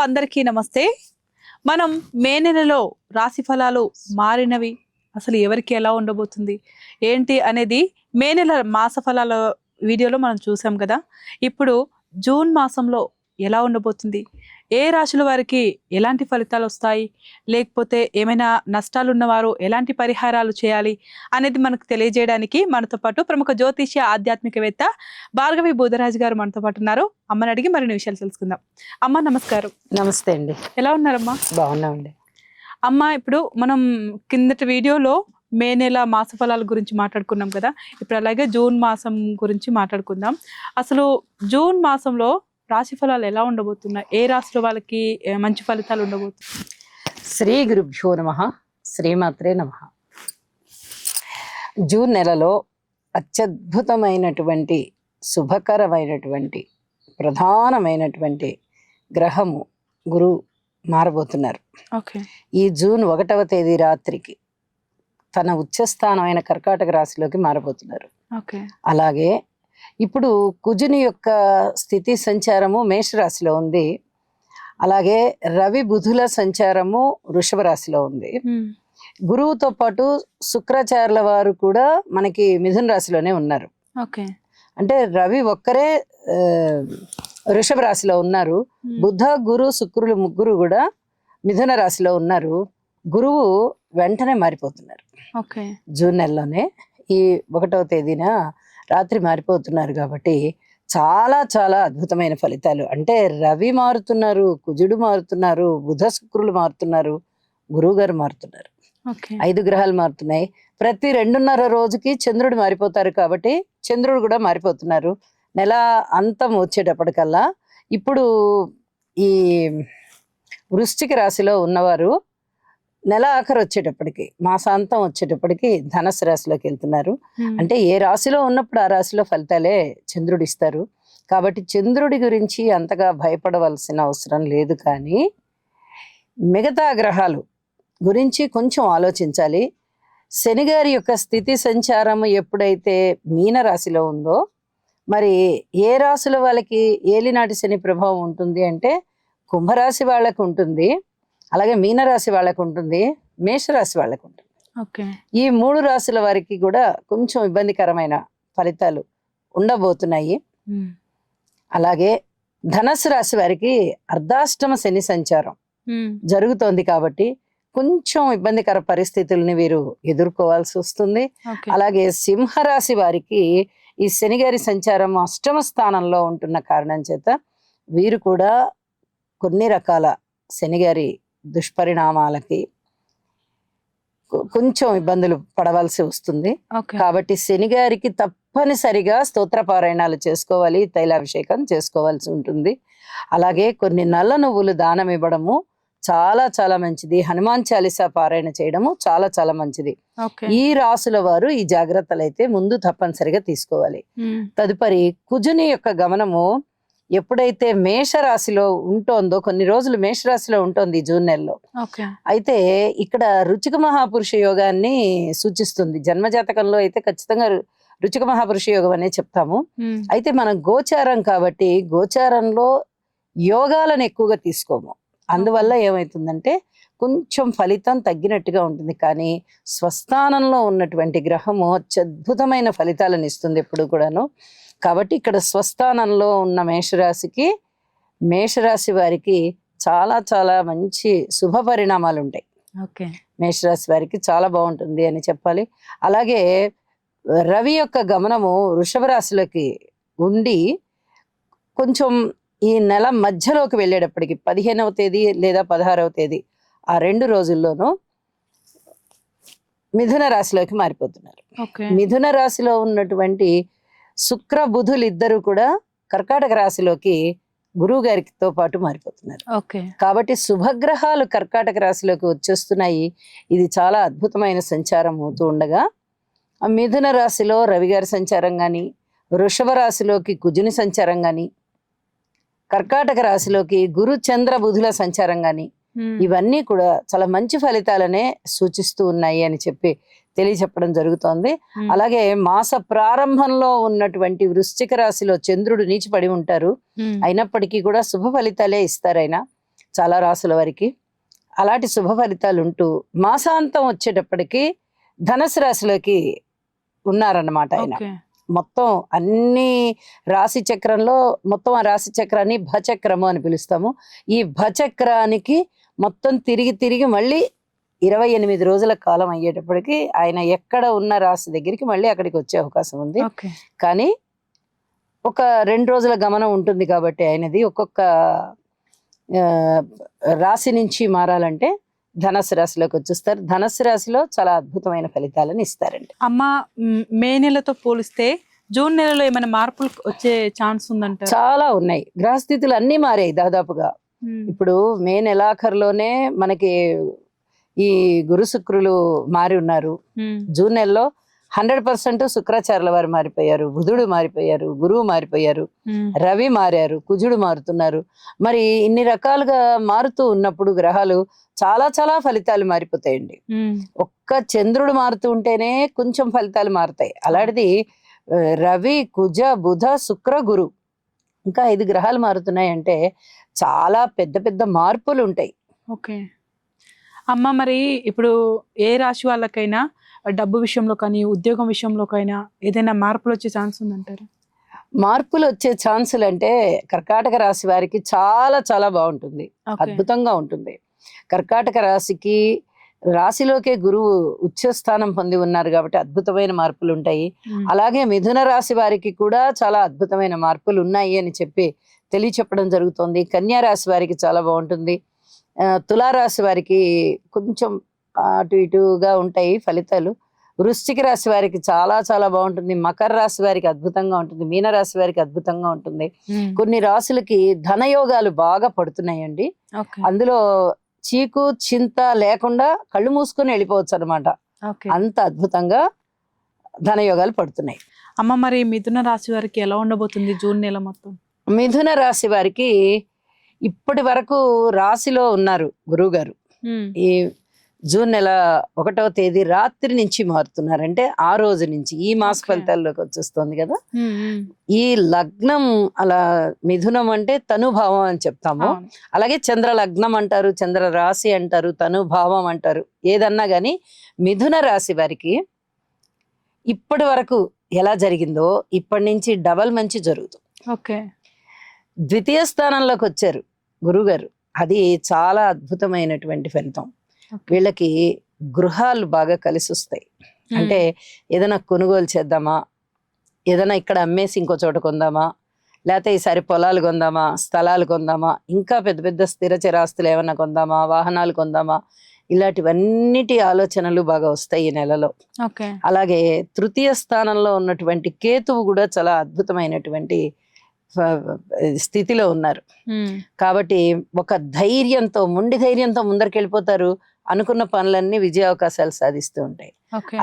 అందరికీ నమస్తే. మనం మే నెలలో రాశి ఫలాలు మారినవి అసలు ఎవరికి ఎలా ఉండబోతుంది ఏంటి అనేది మే నెల మాస ఫలాల వీడియోలో మనం చూసాం కదా. ఇప్పుడు జూన్ మాసంలో ఎలా ఉండబోతుంది, ఏ రాశుల వారికి ఎలాంటి ఫలితాలు వస్తాయి, లేకపోతే ఏమైనా నష్టాలు ఉన్నవారు ఎలాంటి పరిహారాలు చేయాలి అనేది మనకు తెలియజేయడానికి మనతో పాటు ప్రముఖ జ్యోతిష్య ఆధ్యాత్మికవేత్త భార్గవి బూదరాజు గారు మనతో పాటు ఉన్నారు. అమ్మని అడిగి మరిన్ని విషయాలు తెలుసుకుందాం. అమ్మ నమస్కారం. నమస్తే అండి. ఎలా ఉన్నారమ్మా? బాగున్నామండి. అమ్మ, ఇప్పుడు మనం కిందటి వీడియోలో మే నెల మాస ఫలాల గురించి మాట్లాడుకున్నాం కదా. ఇప్పుడు అలాగే జూన్ మాసం గురించి మాట్లాడుకుందాం. అసలు జూన్ మాసంలో రాశి ఫలాలు ఎలా ఉండబోతున్నాయి, ఏ రాశుల వాళ్ళకి మంచి ఫలితాలు ఉండబోతున్నాయి? శ్రీ గురుభ్యో నమః, శ్రీమాత్రే నమః. జూన్ నెలలో అత్యద్భుతమైనటువంటి శుభకరమైనటువంటి ప్రధానమైనటువంటి గ్రహము గురువు మారబోతున్నారు. ఓకే. ఈ జూన్ 1వ తేదీ రాత్రికి తన ఉచ్చస్థానమైన కర్కాటక రాశిలోకి మారబోతున్నారు. ఓకే. అలాగే ఇప్పుడు కుజుని యొక్క స్థితి సంచారము మేషరాశిలో ఉంది. అలాగే రవి బుధుల సంచారము వృషభ రాశిలో ఉంది. గురువుతో పాటు శుక్రాచార్యుల వారు కూడా మనకి మిథున రాశిలోనే ఉన్నారు. ఓకే. అంటే రవి ఒక్కరే వృషభ రాశిలో ఉన్నారు. బుధ గురు శుక్రులు ముగ్గురు కూడా మిథున రాశిలో ఉన్నారు. గురువు వెంటనే మారిపోతున్నారు. ఓకే. జూన్ నెలలోనే ఈ 1వ తేదీన రాత్రి మారిపోతున్నారు. కాబట్టి చాలా చాలా అద్భుతమైన ఫలితాలు. అంటే రవి మారుతున్నారు, కుజుడు మారుతున్నారు, బుధ శుక్రులు మారుతున్నారు, గురువు గారు మారుతున్నారు. 5 గ్రహాలు మారుతున్నాయి. ప్రతి 2.5 రోజుకి చంద్రుడు మారిపోతారు. కాబట్టి చంద్రుడు కూడా మారిపోతున్నారు. నెల అంతం వచ్చేటప్పటికల్లా ఇప్పుడు ఈ వృశ్చిక రాశిలో ఉన్నవారు నెల ఆఖరు వచ్చేటప్పటికి, మాసాంతం వచ్చేటప్పటికి ధనస్సు రాశిలోకి వెళ్తున్నారు. అంటే ఏ రాశిలో ఉన్నప్పుడు ఆ రాశిలో ఫలితాలే చంద్రుడు ఇస్తారు. కాబట్టి చంద్రుడి గురించి అంతగా భయపడవలసిన అవసరం లేదు. కానీ మిగతా గ్రహాలు గురించి కొంచెం ఆలోచించాలి. శని గారి యొక్క స్థితి సంచారం ఎప్పుడైతే మీన రాశిలో ఉందో, మరి ఏ రాశుల వాళ్ళకి ఏలినాటి శని ప్రభావం ఉంటుంది అంటే కుంభరాశి వాళ్ళకు ఉంటుంది, అలాగే మీనరాశి వాళ్ళకు ఉంటుంది, మేషరాశి వాళ్ళకు ఉంటుంది. ఈ 3 రాశుల వారికి కూడా కొంచెం ఇబ్బందికరమైన ఫలితాలు ఉండబోతున్నాయి. అలాగే ధనస్సు రాశి వారికి అర్ధాష్టమ శని సంచారం జరుగుతోంది. కాబట్టి కొంచెం ఇబ్బందికర పరిస్థితుల్ని వీరు ఎదుర్కోవాల్సి వస్తుంది. అలాగే సింహరాశి వారికి ఈ శనిగారి సంచారం అష్టమ స్థానంలో ఉంటున్న కారణం చేత వీరు కూడా కొన్ని రకాల శనిగారి దుష్పరిణామాలకి కొంచెం ఇబ్బందులు పడవలసి వస్తుంది. కాబట్టి శనిగారికి తప్పనిసరిగా స్తోత్ర పారాయణాలు చేసుకోవాలి, తైలాభిషేకం చేసుకోవాల్సి ఉంటుంది. అలాగే కొన్ని నల్ల నువ్వులు దానం ఇవ్వడము చాలా చాలా మంచిది. హనుమాన్ చాలీసా పారాయణ చేయడము చాలా చాలా మంచిది. ఈ రాసుల వారు ఈ జాగ్రత్తలు అయితే ముందు తప్పనిసరిగా తీసుకోవాలి. తదుపరి కుజుని యొక్క గమనము ఎప్పుడైతే మేషరాశిలో ఉంటోందో, కొన్ని రోజులు మేషరాశిలో ఉంటుంది ఈ జూన్ నెలలో. అయితే ఇక్కడ రుచిక మహాపురుష యోగాన్ని సూచిస్తుంది. జన్మజాతకంలో అయితే ఖచ్చితంగా రుచిక మహాపురుష యోగం అనే చెప్తాము. అయితే మనం గోచారం కాబట్టి గోచారంలో యోగాలను ఎక్కువగా తీసుకోము. అందువల్ల ఏమవుతుందంటే కొంచెం ఫలితం తగ్గినట్టుగా ఉంటుంది. కానీ స్వస్థానంలో ఉన్నటువంటి గ్రహము అత్యద్భుతమైన ఫలితాలను ఇస్తుంది ఎప్పుడు కూడాను. కాబట్టి ఇక్కడ స్వస్థానంలో ఉన్న మేషరాశికి, మేషరాశి వారికి చాలా చాలా మంచి శుభ పరిణామాలు ఉంటాయి. మేషరాశి వారికి చాలా బాగుంటుంది అని చెప్పాలి. అలాగే రవి యొక్క గమనము వృషభ రాశిలోకి ఉండి కొంచెం ఈ నెల మధ్యలోకి వెళ్ళేటప్పటికి 15వ తేదీ లేదా 16వ తేదీ ఆ 2 రోజుల్లోనూ మిథున రాశిలోకి మారిపోతున్నారు. మిథున రాశిలో ఉన్నటువంటి శుక్ర బుధులు ఇద్దరు కూడా కర్కాటక రాశిలోకి గురువు గారితో పాటు మారిపోతున్నారు. కాబట్టి శుభగ్రహాలు కర్కాటక రాశిలోకి వచ్చేస్తున్నాయి. ఇది చాలా అద్భుతమైన సంచారం అవుతూ ఉండగా మిథున రాశిలో రవి గారి సంచారం కానీ, వృషభ రాశిలోకి కుజుని సంచారం కానీ, కర్కాటక రాశిలోకి గురు చంద్ర బుధుల సంచారం కానీ, ఇవన్నీ కూడా చాలా మంచి ఫలితాలనే సూచిస్తూ ఉన్నాయి అని చెప్పి తెలియచెప్పడం జరుగుతోంది. అలాగే మాస ప్రారంభంలో ఉన్నటువంటి వృశ్చిక రాశిలో చంద్రుడు నీచిపడి ఉంటారు. అయినప్పటికీ కూడా శుభ ఫలితాలే ఇస్తారు. ఆయన చాలా రాసుల వారికి. అలాంటి శుభ ఫలితాలు ఉంటూ మాసాంతం వచ్చేటప్పటికి ధనుసు రాశిలోకి ఉన్నారన్నమాట ఆయన. ఓకే. మొత్తం అన్ని రాశి చక్రంలో మొత్తం ఆ రాశి చక్రాన్ని భచక్రము అని పిలుస్తాము. ఈ భచక్రానికి మొత్తం తిరిగి తిరిగి మళ్ళీ 28 రోజుల కాలం అయ్యేటప్పటికి ఆయన ఎక్కడ ఉన్న రాశి దగ్గరికి మళ్ళీ అక్కడికి వచ్చే అవకాశం ఉంది. ఓకే. కానీ ఒక 2 రోజుల గమనం ఉంటుంది కాబట్టి ఆయనది ఒక్కొక్క ఆ, రాశి నుంచి మారాలంటే ధనస్సు రాశిలోకి వచ్చేస్తారు. ధనస్సు రాశిలో చాలా అద్భుతమైన ఫలితాలను ఇస్తారండి. అమ్మ, మే నెలతో పోలిస్తే జూన్ నెలలో ఏమైనా మార్పులు వచ్చే ఛాన్స్ ఉందంటారు? చాలా ఉన్నాయి. గ్రహస్థితులు అన్నీ మారాయి దాదాపుగా. ఇప్పుడు మే నెలాఖరులోనే మనకి ఈ గురు శుక్రులు మారి ఉన్నారు. జూన్ నెలలో 100% శుక్రాచార్యుల వారు మారిపోయారు, బుధుడు మారిపోయారు, గురువు మారిపోయారు, రవి మారారు, కుజుడు మారుతున్నారు. మరి ఇన్ని రకాలుగా మారుతూ ఉన్నప్పుడు గ్రహాలు చాలా చాలా ఫలితాలు మారిపోతాయండి. ఒక్క చంద్రుడు మారుతూ ఉంటేనే కొంచెం ఫలితాలు మారుతాయి. అలాంటిది రవి, కుజ, బుధ, శుక్ర, గురు ఇంకా 5 గ్రహాలు మారుతున్నాయంటే చాలా పెద్ద పెద్ద మార్పులు ఉంటాయి. ఓకే అమ్మ, మరి ఇప్పుడు ఏ రాశి వాళ్ళకైనా డబ్బు విషయంలో కానీ ఉద్యోగం విషయంలోకైనా ఏదైనా మార్పులు వచ్చే ఛాన్స్ ఉందంటారు? మార్పులు వచ్చే ఛాన్సులు అంటే కర్కాటక రాశి వారికి చాలా చాలా బాగుంటుంది, అద్భుతంగా ఉంటుంది. కర్కాటక రాశికి రాశిలోకే గురువు ఉచ్చ స్థానం పొంది ఉన్నారు కాబట్టి అద్భుతమైన మార్పులు ఉంటాయి. అలాగే మిథున రాశి వారికి కూడా చాలా అద్భుతమైన మార్పులు ఉన్నాయి అని చెప్పి తెలియచెప్పడం జరుగుతుంది. కన్యా రాశి వారికి చాలా బాగుంటుంది. తులారాశి వారికి కొంచెం అటు ఇటుగా ఉంటాయి ఫలితాలు. వృశ్చిక రాశి వారికి చాలా చాలా బాగుంటుంది. మకర రాశి వారికి అద్భుతంగా ఉంటుంది. మీన రాశి వారికి అద్భుతంగా ఉంటుంది. కొన్ని రాశులకి ధనయోగాలు బాగా పడుతున్నాయండి. అందులో చీకు చింత లేకుండా కళ్ళు మూసుకొని వెళ్ళిపోవచ్చు అనమాట. అంత అద్భుతంగా ధనయోగాలు పడుతున్నాయి. అమ్మ, మరి మిథున రాశి వారికి ఎలా ఉండబోతుంది జూన్ నెల మొత్తం? మిథున రాశి వారికి ఇప్పటి వరకు రాశిలో ఉన్నారు గురువు గారు. ఈ జూన్ నెల 1వ తేదీ రాత్రి నుంచి మారుతున్నారు. అంటే ఆ రోజు నుంచి ఈ మాస ఫలితాల్లోకి వచ్చేస్తుంది కదా. ఈ లగ్నం అలా మిథునం అంటే తనుభావం అని చెప్తాము. అలాగే చంద్ర లగ్నం అంటారు, చంద్ర రాశి అంటారు, తనుభావం అంటారు. ఏదన్నా కానీ మిథున రాశి వారికి ఇప్పటి వరకు ఎలా జరిగిందో ఇప్పటి నుంచి డబల్ మంచి జరుగుతుంది. ఓకే. ద్వితీయ స్థానంలోకి వచ్చారు గురుగారు. అది చాలా అద్భుతమైనటువంటి ఫలితం. వీళ్ళకి గృహాలు బాగా కలిసి వస్తాయి. అంటే ఏదైనా కొనుగోలు చేద్దామా, ఏదైనా ఇక్కడ అమ్మేసి ఇంకో చోట కొందామా, లేకపోతే ఈసారి పొలాలు కొందామా, స్థలాలు కొందామా, ఇంకా పెద్ద పెద్ద స్థిర చిరాస్తులు ఏమన్నా కొందామా, వాహనాలు కొందామా, ఇలాంటివన్నిటి ఆలోచనలు బాగా వస్తాయి ఈ నెలలో. అలాగే తృతీయ స్థానంలో ఉన్నటువంటి కేతువు కూడా చాలా అద్భుతమైనటువంటి స్థితిలో ఉన్నారు. కాబట్టి ఒక ధైర్యంతో, మొండి ధైర్యంతో ముందరికి వెళ్ళిపోతారు. అనుకున్న పనులన్నీ విజయ అవకాశాలు సాధిస్తూ ఉంటాయి.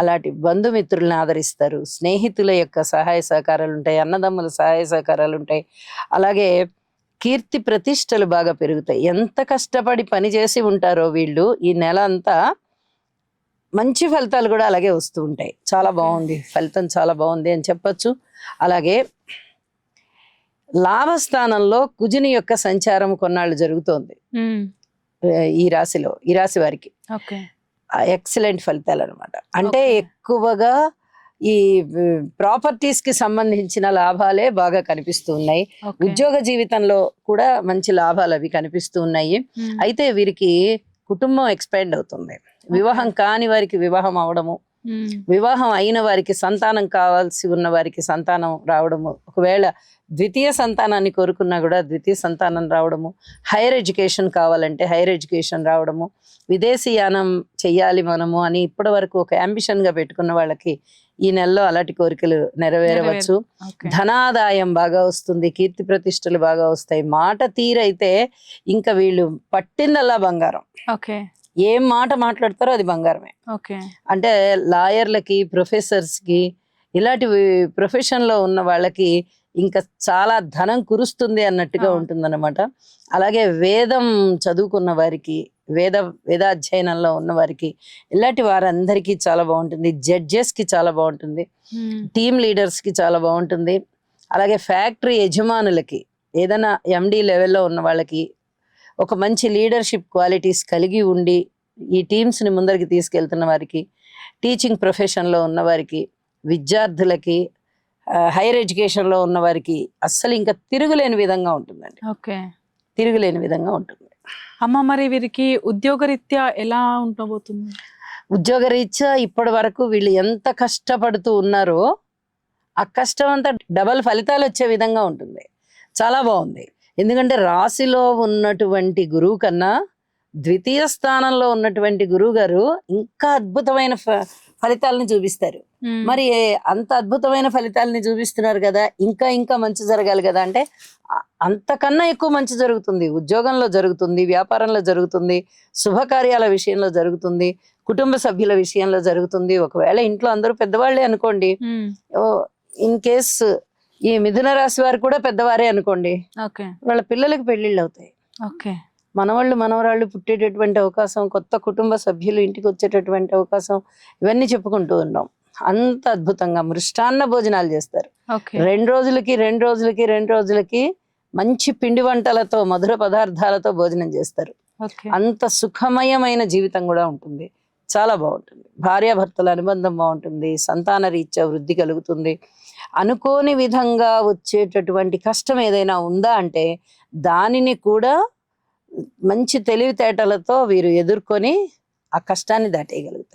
అలాంటి బంధుమిత్రులను ఆదరిస్తారు. స్నేహితుల యొక్క సహాయ సహకారాలు ఉంటాయి. అన్నదమ్ముల సహాయ సహకారాలు ఉంటాయి. అలాగే కీర్తి ప్రతిష్టలు బాగా పెరుగుతాయి. ఎంత కష్టపడి పని చేసి ఉంటారో వీళ్ళు ఈ నెల అంతా మంచి ఫలితాలు కూడా అలాగే వస్తూ ఉంటాయి. చాలా బాగుంది, ఫలితం చాలా బాగుంది అని చెప్పచ్చు. అలాగే లాభస్థానంలో కుజుని యొక్క సంచారం కొన్నాళ్ళు జరుగుతోంది ఈ రాశిలో. ఈ రాశి వారికి ఎక్సలెంట్ ఫలితాలు అనమాట. అంటే ఎక్కువగా ఈ ప్రాపర్టీస్ కి సంబంధించిన లాభాలే బాగా కనిపిస్తూ ఉన్నాయి. ఉద్యోగ జీవితంలో కూడా మంచి లాభాలు అవి కనిపిస్తూ ఉన్నాయి. అయితే వీరికి కుటుంబం ఎక్స్పాండ్ అవుతుంది. వివాహం కాని వారికి వివాహం అవడము, వివాహం అయిన వారికి సంతానం కావాల్సి ఉన్న వారికి సంతానం రావడము, ఒకవేళ ద్వితీయ సంతానాన్ని కోరుకున్నా కూడా ద్వితీయ సంతానం రావడము, హైయర్ ఎడ్యుకేషన్ కావాలంటే హైయర్ ఎడ్యుకేషన్ రావడము, విదేశీయానం చెయ్యాలి మనము అని ఇప్పటి వరకు ఒక అంబిషన్ గా పెట్టుకున్న వాళ్ళకి ఈ నెలలో అలాంటి కోరికలు నెరవేరవచ్చు. ధనాదాయం బాగా వస్తుంది, కీర్తి ప్రతిష్టలు బాగా వస్తాయి. మాట తీరైతే ఇంకా వీళ్ళు పట్టిందల్లా బంగారం. ఏం మాట మాట్లాడతారో అది బంగారమే. అంటే లాయర్లకి, ప్రొఫెసర్స్ కి, ఇలాంటి ప్రొఫెషన్ లో ఉన్న వాళ్ళకి ఇంకా చాలా ధనం కురుస్తుంది అన్నట్టుగా ఉంటుందన్నమాట. అలాగే వేదం చదువుకున్న వారికి, వేదాధ్యయనంలో ఉన్న వారికి, ఇలాంటి వారందరికీ చాలా బాగుంటుంది. జడ్జెస్ కి చాలా బాగుంటుంది. టీమ్ లీడర్స్ కి చాలా బాగుంటుంది. అలాగే ఫ్యాక్టరీ యజమానులకి, ఏదైనా ఎండి లెవెల్లో ఉన్న వాళ్ళకి, ఒక మంచి లీడర్షిప్ క్వాలిటీస్ కలిగి ఉండి ఈ టీమ్స్ని ముందరికి తీసుకెళ్తున్న వారికి, టీచింగ్ ప్రొఫెషన్లో ఉన్న వారికి, విద్యార్థులకి, హైయర్ ఎడ్యుకేషన్లో ఉన్న వారికి అస్సలు ఇంకా తిరుగులేని విధంగా ఉంటుందండి. ఓకే. తిరుగులేని విధంగా ఉంటుంది. అమ్మ, మరి వీరికి ఉద్యోగరీత్యా ఎలా ఉండబోతుంది? ఉద్యోగరీత్యా ఇప్పటి వరకు వీళ్ళు ఎంత కష్టపడుతూ ఉన్నారో ఆ కష్టం అంతా డబల్ ఫలితాలు వచ్చే విధంగా ఉంటుంది. చాలా బాగుంది. ఎందుకంటే రాశిలో ఉన్నటువంటి గురువు కన్నా ద్వితీయ స్థానంలో ఉన్నటువంటి గురువు గారు ఇంకా అద్భుతమైన ఫలితాలను చూపిస్తారు. మరి అంత అద్భుతమైన ఫలితాలని చూపిస్తున్నారు కదా, ఇంకా ఇంకా మంచి జరగాలి కదా అంటే అంతకన్నా ఎక్కువ మంచి జరుగుతుంది. ఉద్యోగంలో జరుగుతుంది, వ్యాపారంలో జరుగుతుంది, శుభకార్యాల విషయంలో జరుగుతుంది, కుటుంబ సభ్యుల విషయంలో జరుగుతుంది. ఒకవేళ ఇంట్లో అందరూ పెద్దవాళ్ళే అనుకోండి, ఇన్ కేస్ ఈ మిథున రాశి వారు కూడా పెద్దవారే అనుకోండి, వాళ్ళ పిల్లలకి పెళ్లిళ్ళు అవుతాయి. మనవాళ్ళు మనవరాళ్ళు పుట్టేటటువంటి అవకాశం, కొత్త కుటుంబ సభ్యులు ఇంటికి వచ్చేటటువంటి అవకాశం, ఇవన్నీ చెప్పుకుంటూ ఉన్నాం. అంత అద్భుతంగా మృష్టాన్న భోజనాలు చేస్తారు. 2 రోజులకి మంచి పిండి వంటలతో, మధుర పదార్థాలతో భోజనం చేస్తారు. అంత సుఖమయమైన జీవితం కూడా ఉంటుంది. చాలా బాగుంటుంది. భార్యాభర్తల అనుబంధం బాగుంటుంది. సంతాన రీత్యా వృద్ధి కలుగుతుంది. అనుకోని విధంగా వచ్చేటటువంటి కష్టం ఏదైనా ఉందా అంటే దానిని కూడా మంచి తెలివితేటలతో వీరు ఎదుర్కొని ఆ కష్టాన్ని దాటేయగలుగుతారు.